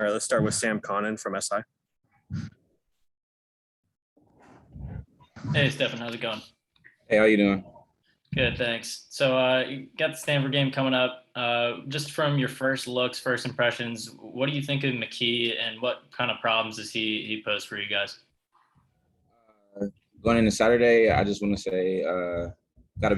All right, let's start with Sam Connon from SI. Hey, Stephan, how's it going? Hey, how you doing? Good, thanks. So you got the Stanford game coming up. Just from your first looks, first impressions, what do you think of McKee and what kind of problems does he pose for you guys? Going into Saturday, I just want to say, gotta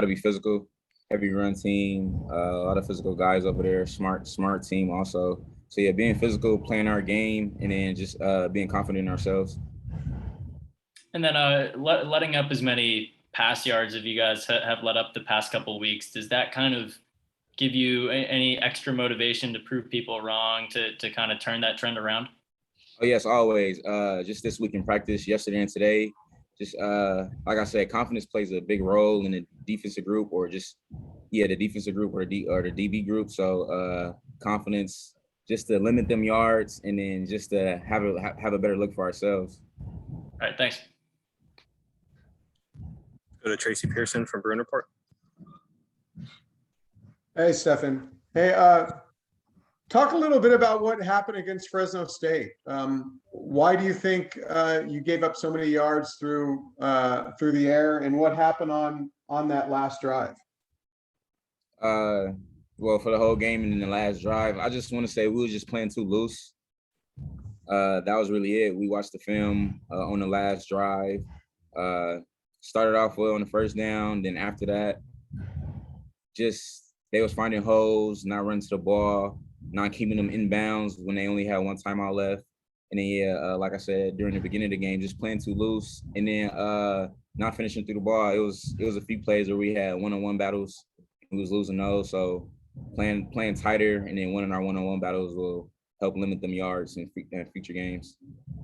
be physical. Heavy run team, a lot of physical guys over there. Smart team also. So yeah, being physical, playing our game, and then just being confident in ourselves. And then letting up as many pass yards as you guys have let up the past couple of weeks, does that kind of give you any extra motivation to prove people wrong, to kind of turn that trend around? Oh yes, always. Just this week in practice, yesterday and today, just like I said, confidence plays a big role in the defensive group, or just the defensive group or the DB group. So confidence, just to limit them yards, and then just to have a better look for ourselves. All right, thanks. Go to Tracy Pearson from Bruin Report. Hey, Stephan. Hey, talk a little bit about what happened against Fresno State. Why do you think you gave up so many yards through the air, and what happened on that last drive? Well, for the whole game and in the last drive, I just want to say we were just playing too loose. That was really it. We watched the film on the last drive. Started off well on the first down. Then after that, just they was finding holes, not running to the ball, not keeping them in bounds when they only had one timeout left. And then, like I said, during the beginning of the game, just playing too loose. And then not finishing through the ball. It was a few plays where we had one-on-one battles. We was losing those. So playing tighter and then winning our one-on-one battles will help limit them yards in future games.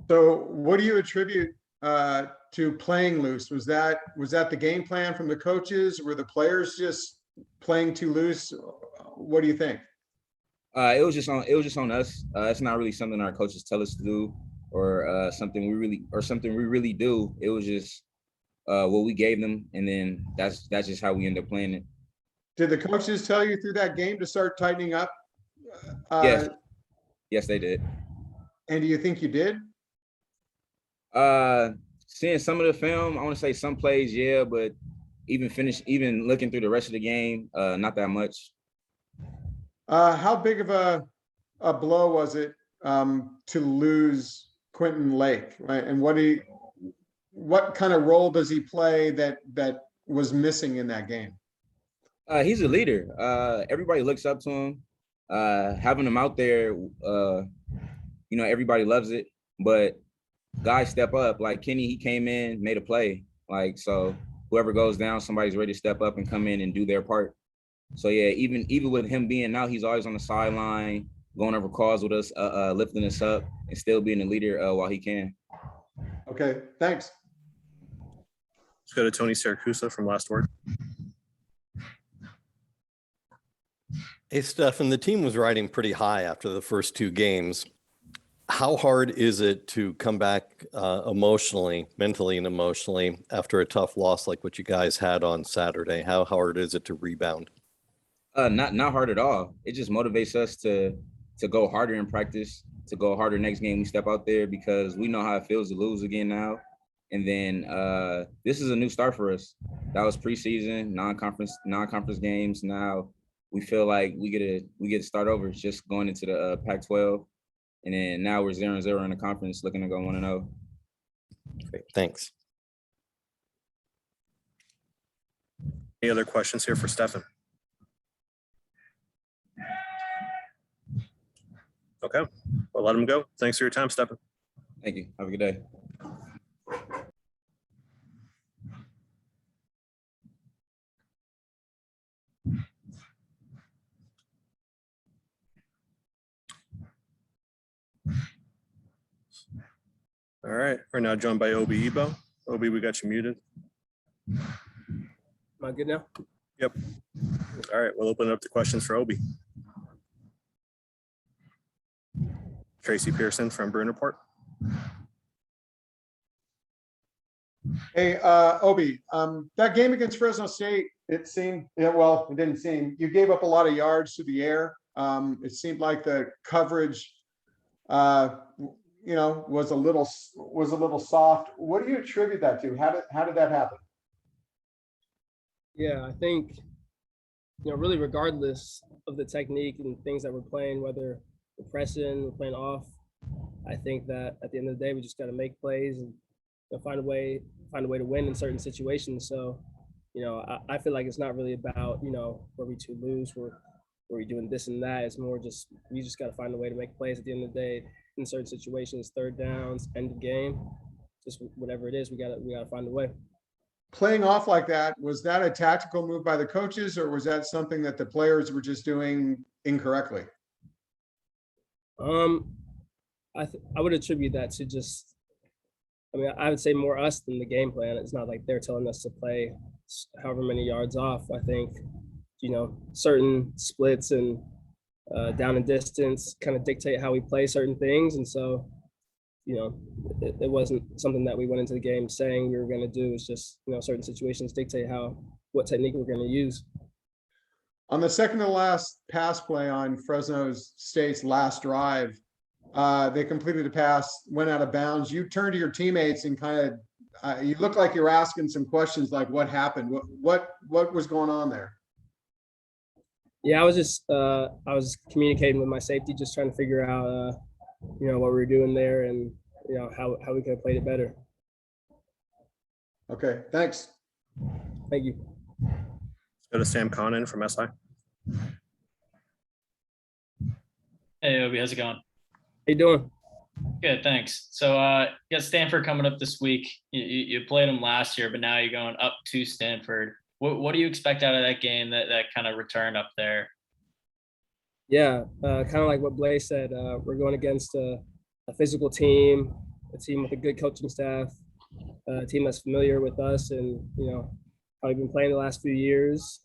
So what do you attribute to playing loose? Was that the game plan from the coaches? Were the players just playing too loose? What do you think? It was just on us. It's not really something our coaches tell us to do, or something we really do. It was just what we gave them, and then that's just how we end up playing it. Did the coaches tell you through that game to start tightening up? Yes, they did. And do you think you did? Seeing some of the film, I want to say some plays, yeah, but even looking through the rest of the game, not that much. How big of a blow was it to lose Quentin Lake, right? And what kind of role does he play that was missing in that game? He's a leader. Everybody looks up to him. Having him out there, everybody loves it. But guys step up. Like Kenny, he came in, made a play. Like, so whoever goes down, somebody's ready to step up and come in and do their part. So yeah, even with him being out, he's always on the sideline, going over calls with us, lifting us up, and still being a leader while he can. Okay, thanks. Let's go to Tony Siracusa from Last Word. Hey, Stephan, the team was riding pretty high after the first two games. How hard is it to come back mentally and emotionally after a tough loss like what you guys had on Saturday? How hard is it to rebound? Not hard at all. It just motivates us to go harder in practice, to go harder next game we step out there, because we know how it feels to lose again now. And then this is a new start for us. That was preseason, non-conference games. Now we feel like we get to start over. It's just going into the Pac-12, and then now we're 0-0 in the conference, looking to go 1-0. Great, thanks. Any other questions here for Stephan? Okay, well, let him go. Thanks for your time, Stephan. Thank you. Have a good day. All right, we're now joined by Eboh. Obi, we got you muted. Am I good now? Yep. All right, we'll open it up to questions for Obi. Tracy Pearson from Bruin Report. Hey, Obi, that game against Fresno State, it didn't seem, you gave up a lot of yards to the air. It seemed like the coverage was a little soft. What do you attribute that to? How did that happen? Yeah, I think, really regardless of the technique and things that we're playing, whether we're pressing, we're playing off, I think that at the end of the day, we just got to make plays and find a way to win in certain situations. So, I feel like it's not really about, were we to lose, were we doing this and that. It's more just, we just got to find a way to make plays at the end of the day in certain situations, third downs, end of game, just whatever it is, we gotta find a way. Playing off like that, was that a tactical move by the coaches, or was that something that the players were just doing incorrectly? I would attribute that to just, I would say more us than the game plan. It's not like they're telling us to play however many yards off. I think, certain splits and down and distance kind of dictate how we play certain things. And so, it wasn't something that we went into the game saying we were going to do. It's just, certain situations dictate what technique we're going to use. On the second to last pass play on Fresno State's last drive, they completed a pass, went out of bounds. You turned to your teammates and kind of, you looked like you were asking some questions like what happened? What was going on there? Yeah, I was communicating with my safety, just trying to figure out, what we were doing there and, how we could have played it better. Okay, thanks. Thank you. Let's go to Sam Connon from SI. Hey, Obi, how's it going? How you doing? Good, thanks. So you got Stanford coming up this week. You played them last year, but now you're going up to Stanford. What do you expect out of that game, that kind of return up there? Yeah, kind of like what Blaze said. We're going against a physical team, a team with a good coaching staff, a team that's familiar with us and, how we've been playing the last few years.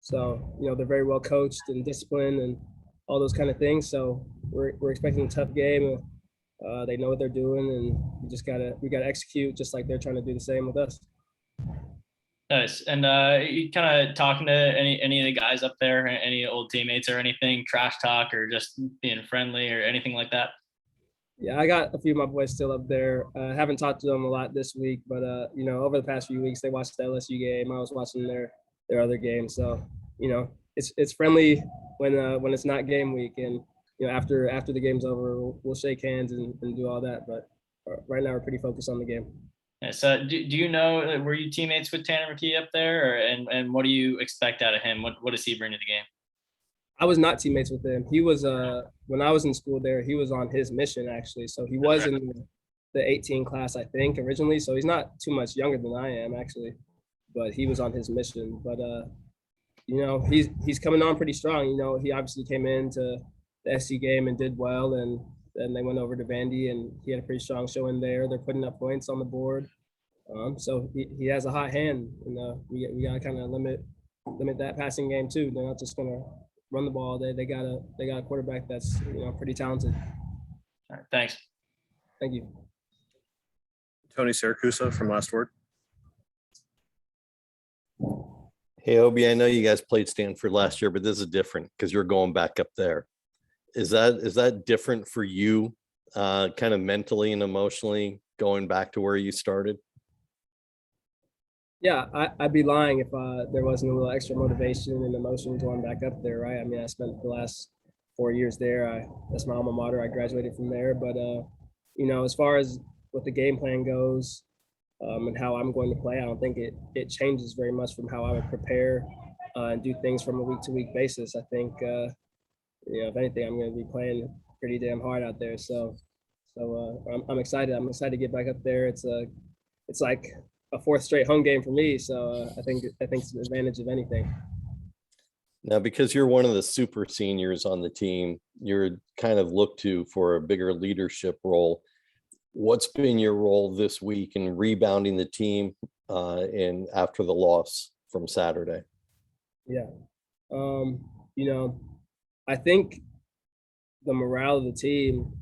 So, they're very well coached and disciplined and all those kind of things. So we're expecting a tough game. They know what they're doing, and we gotta execute just like they're trying to do the same with us. Nice. And you kind of talking to any of the guys up there, any old teammates or anything, trash talk or just being friendly or anything like that? Yeah, I got a few of my boys still up there. I haven't talked to them a lot this week, but over the past few weeks, they watched the LSU game. I was watching their other game, so it's friendly when it's not game week, and after the game's over, we'll shake hands and do all that. But right now, we're pretty focused on the game. Yeah, so do you know, were you teammates with Tanner McKee up there, and what do you expect out of him? What does he bring to the game? I was not teammates with him. He was when I was in school there, he was on his mission actually. So he was in the 18 class, I think, originally. So he's not too much younger than I am actually, but he was on his mission. But he's coming on pretty strong. He obviously came into the SC game and did well, and then they went over to Vandy and he had a pretty strong showing there. They're putting up points on the board. So he has a hot hand, and we gotta kind of limit that passing game too. They're not just gonna run the ball. They got a quarterback that's pretty talented. All right, thanks. Thank you. Tony Siracusa from Last Word. Hey, Obi, I know you guys played Stanford last year, but this is different because you're going back up there. Is that different for you, kind of mentally and emotionally, going back to where you started? Yeah, I'd be lying if there wasn't a little extra motivation and emotion going back up there, right? I mean, I spent the last 4 years there. That's my alma mater. I graduated from there. But, as far as what the game plan goes and how I'm going to play, I don't think it changes very much from how I would prepare and do things from a week-to-week basis. I think, if anything, I'm going to be playing pretty damn hard out there. So I'm excited. I'm excited to get back up there. It's like a fourth straight home game for me. So I think it's an advantage of anything. Now, because you're one of the super seniors on the team, you're kind of looked to for a bigger leadership role. What's been your role this week in rebounding the team and after the loss from Saturday? Yeah. I think the morale of the team,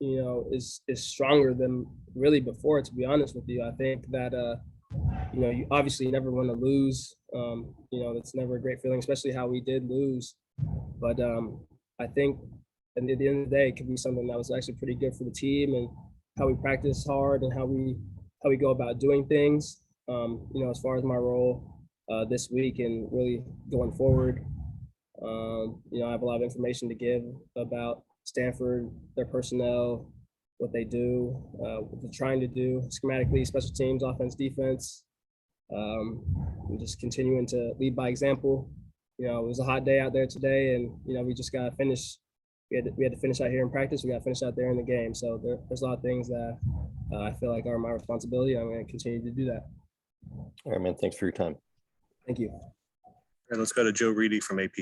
is stronger than really before, to be honest with you. I think that, you obviously never want to lose. That's never a great feeling, especially how we did lose. But I think and at the end of the day, it could be something that was actually pretty good for the team and how we practice hard and how we go about doing things. As far as my role this week and really going forward, I have a lot of information to give about Stanford, their personnel, what they do, what they're trying to do schematically, special teams, offense, defense. And just continuing to lead by example. It was a hot day out there today, and we just got to finish. We had to finish out here in practice. We got to finish out there in the game. So there's a lot of things that I feel like are my responsibility. I'm going to continue to do that. All right, man. Thanks for your time. Thank you. All right, let's go to Joe Reedy from AP.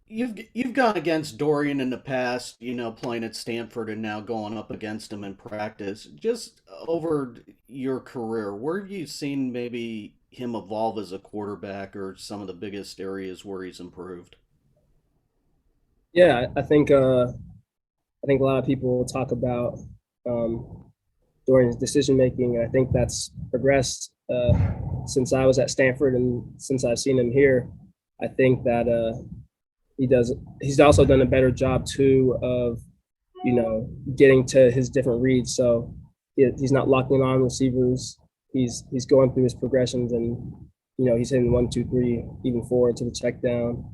You've gone against Dorian in the past, playing at Stanford and now going up against him in practice. Just over your career, where have you seen maybe him evolve as a quarterback, or some of the biggest areas where he's improved? Yeah, I think a lot of people talk about Dorian's decision making, and I think that's progressed since I was at Stanford and since I've seen him here. I think that he's also done a better job too of getting to his different reads. So he's not locking on receivers. He's going through his progressions, and he's hitting 1, 2, 3, even 4 to the check down.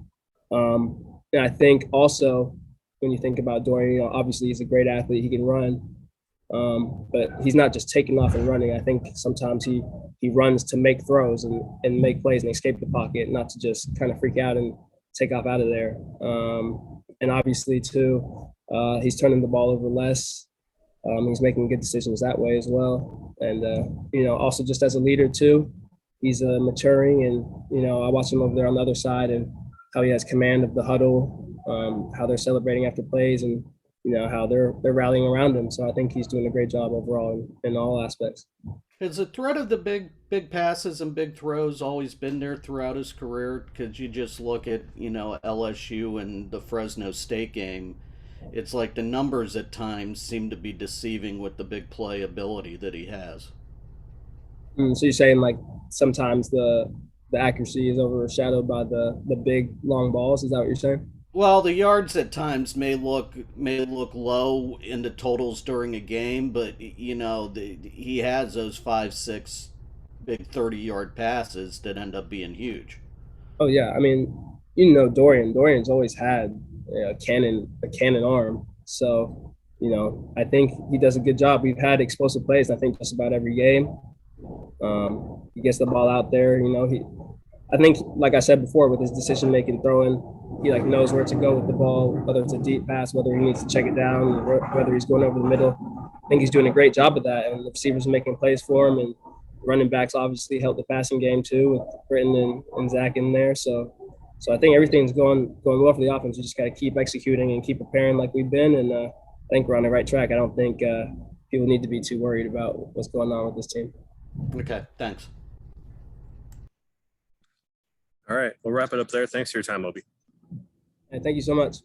And I think also when you think about Dorian, obviously he's a great athlete. He can run, but he's not just taking off and running. I think sometimes he runs to make throws and make plays and escape the pocket, not to just kind of freak out and take off out of there. And obviously too, he's turning the ball over less. He's making good decisions that way as well. And, also just as a leader too, he's maturing, and, I watch him over there on the other side and how he has command of the huddle, how they're celebrating after plays, and, how they're rallying around him. So I think he's doing a great job overall in all aspects. Has the threat of the big passes and big throws always been there throughout his career? Could you just look at, LSU and the Fresno State game? It's like the numbers at times seem to be deceiving with the big play ability that he has. So you're saying like sometimes the accuracy is overshadowed by the big long balls? Is that what you're saying? Well, the yards at times may look low in the totals during a game, but he has those 5, 6 big 30-yard passes that end up being huge. Oh yeah, I mean, Dorian's always had a cannon arm. So I think he does a good job. We've had explosive plays, I think, just about every game. He gets the ball out there. I think, like I said before, with his decision making, throwing, he knows where to go with the ball, whether it's a deep pass, whether he needs to check it down, whether he's going over the middle. I think he's doing a great job of that, and the receivers are making plays for him, and running backs obviously help the passing game too, with Britton and Zach in there. So I think everything's going well for the offense. We just got to keep executing and keep preparing like we've been, and I think we're on the right track. I don't think people need to be too worried about what's going on with this team. Okay, thanks. All right, we'll wrap it up there. Thanks for your time, Obi. And thank you so much.